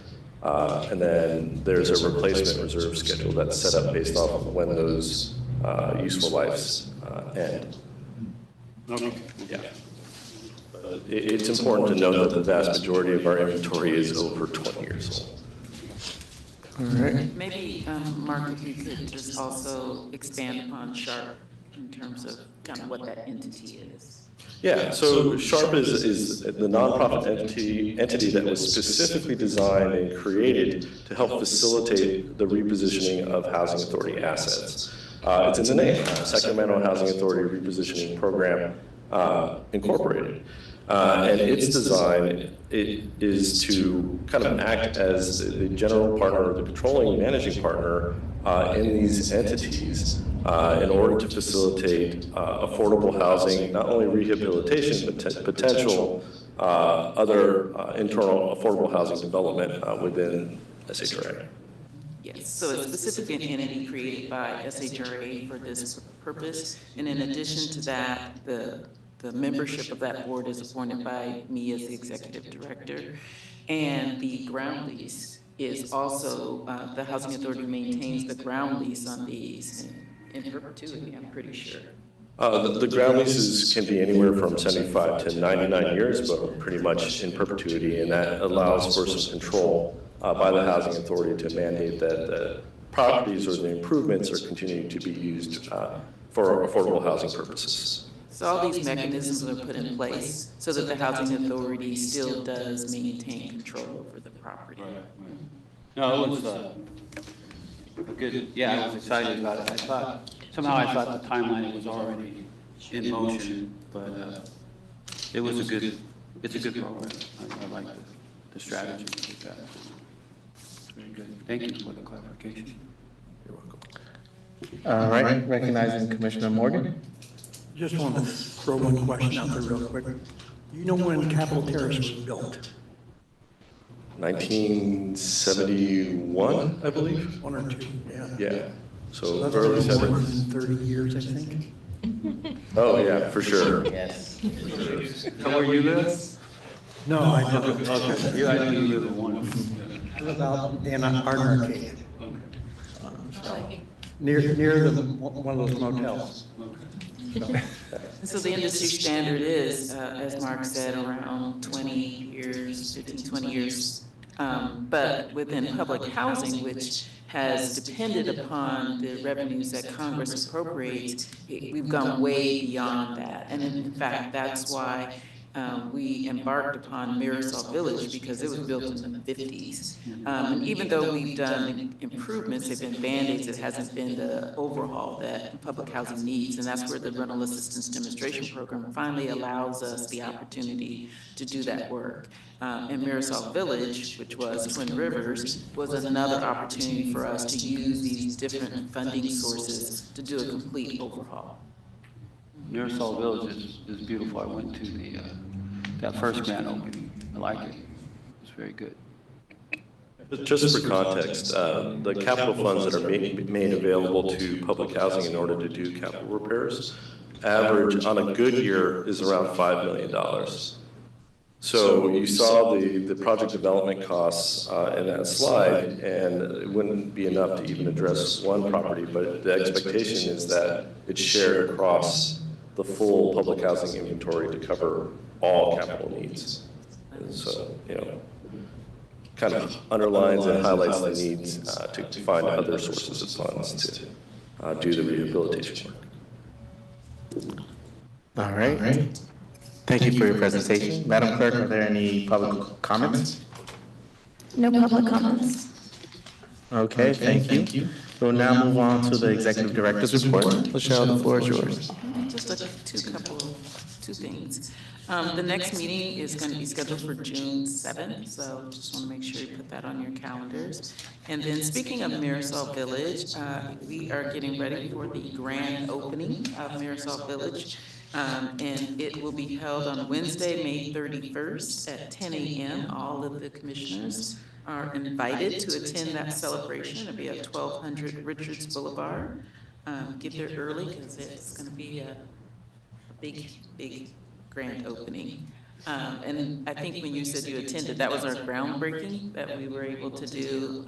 And then there's a replacement reserve schedule that's set up based off of when those useful lives end. Okay. Yeah. But it's important to note that the vast majority of our inventory is over 20 years old. All right. Maybe, Mark, if you could just also expand upon Sharp in terms of kind of what that entity is. Yeah, so Sharp is the nonprofit entity that was specifically designed and created to help facilitate the repositioning of housing authority assets. It's in the name, Sacramento Housing Authority Repositioning Program Incorporated. And its design is to kind of act as the general partner, the controlling and managing partner in these entities in order to facilitate affordable housing, not only rehabilitation, but potential other internal affordable housing development within SHRA. Yes, so it's specifically an entity created by SHRA for this purpose. And in addition to that, the membership of that board is appointed by me as the executive director. And the ground lease is also, the Housing Authority maintains the ground lease on these in perpetuity, I'm pretty sure. The ground leases can be anywhere from 75 to 99 years, but pretty much in perpetuity, and that allows for some control by the Housing Authority to mandate that the properties or the improvements are continuing to be used for affordable housing purposes. So all these mechanisms are put in place so that the Housing Authority still does maintain control over the property. No, it was good. Yeah, I was excited about it. Somehow I thought the timeline was already in motion, but it was it's a good program. I like the strategy with that. Very good. Thank you for the clarification. You're welcome. All right, recognizing Commissioner Morgan. Just want to throw one question out there real quick. Do you know when Capitol Terrace was built? 1971, I believe. One or two, yeah. Yeah, so That's early more 70s. than 30 years, I think. Oh, yeah, for sure. Yes. So where you live? No, I don't. Okay, I know you live in one. I live out in Ardent Arcade. Near one of those motels. So the industry standard is, as Mark said, around 20 years, 15, 20 years. But within public housing, which has depended upon the revenues that Congress appropriates, we've gone way beyond that. And in fact, that's why we embarked upon Marisol Village, because it was built in the 50s. And even though we've done improvements, they've been Band-Aids, it hasn't been the overhaul that public housing needs. And that's where the Rental Assistance Demonstration Program finally allows us the opportunity to do that work. And Marisol Village, which was Twin Rivers, was another opportunity for us to use these different funding sources to do a complete overhaul. Marisol Village is beautiful. I went to that first grand opening. I like it. It's very good. Just for context, the capital funds that are made available to public housing in order to do capital repairs, average on a good year is around $5 million. So you saw the project development costs in that slide, and it wouldn't be enough to even address one property, but the expectation is that it's shared across the full public housing inventory to cover all capital needs. And so, kind of underlines and highlights the needs to find other sources of funds to do the rehabilitation work. All right. Thank you for your presentation. Madam Clerk, are there any public comments? No public comments. Okay, thank you. We'll now move on to the Executive Director's report. Michelle, the floor is yours. Just two things. The next meeting is going to be scheduled for June 7th, so just want to make sure you put that on your calendars. And then speaking of Marisol Village, we are getting ready for the grand opening of Marisol Village. And it will be held on Wednesday, May 31st at 10 a.m. All of the commissioners are invited to attend that celebration. It'll be at 1200 Richards Boulevard. Get there early because it's going to be a big grand opening. And I think when you said you attended, that was our groundbreaking that we were able to do,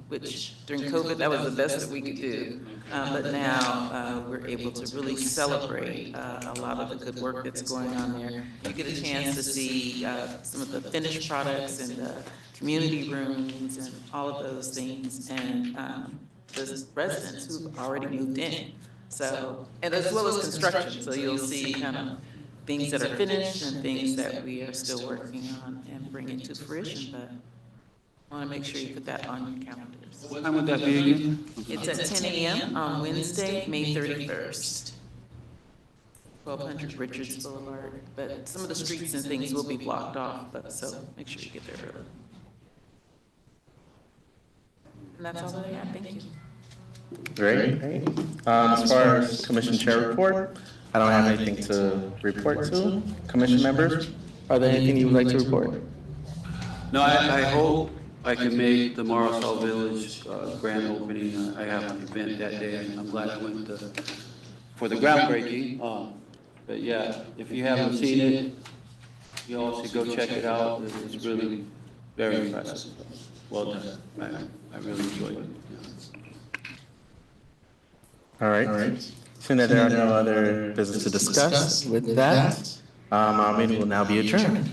which during COVID, that was the best that we could do. But now we're able to really celebrate a lot of the good work that's going on there. You get a chance to see some of the finished products and the community rooms and all of those things, and the residents who've already moved in. So, and as well as construction, so you'll see kind of things that are finished and things that we are still working on and bringing to fruition, but I want to make sure you put that on your calendars. What time would that be again? It's at 10 a.m. on Wednesday, May 31st. 1200 Richards Boulevard, but some of the streets and things will be blocked off, but so make sure you get there early. And that's all that I have. Thank you. Great. As far as Commission Chair report, I don't have anything to report to. Commission members, are there anything you would like to report? No, I hope I can make the Marisol Village grand opening. I have an event that day, and I'm glad I went for the groundbreaking. But yeah, if you haven't seen it, you all should go check it out. It's really very impressive. Well done. I really enjoyed it. All right. Seeing that there are no other business to discuss, with that, our meeting will now be adjourned.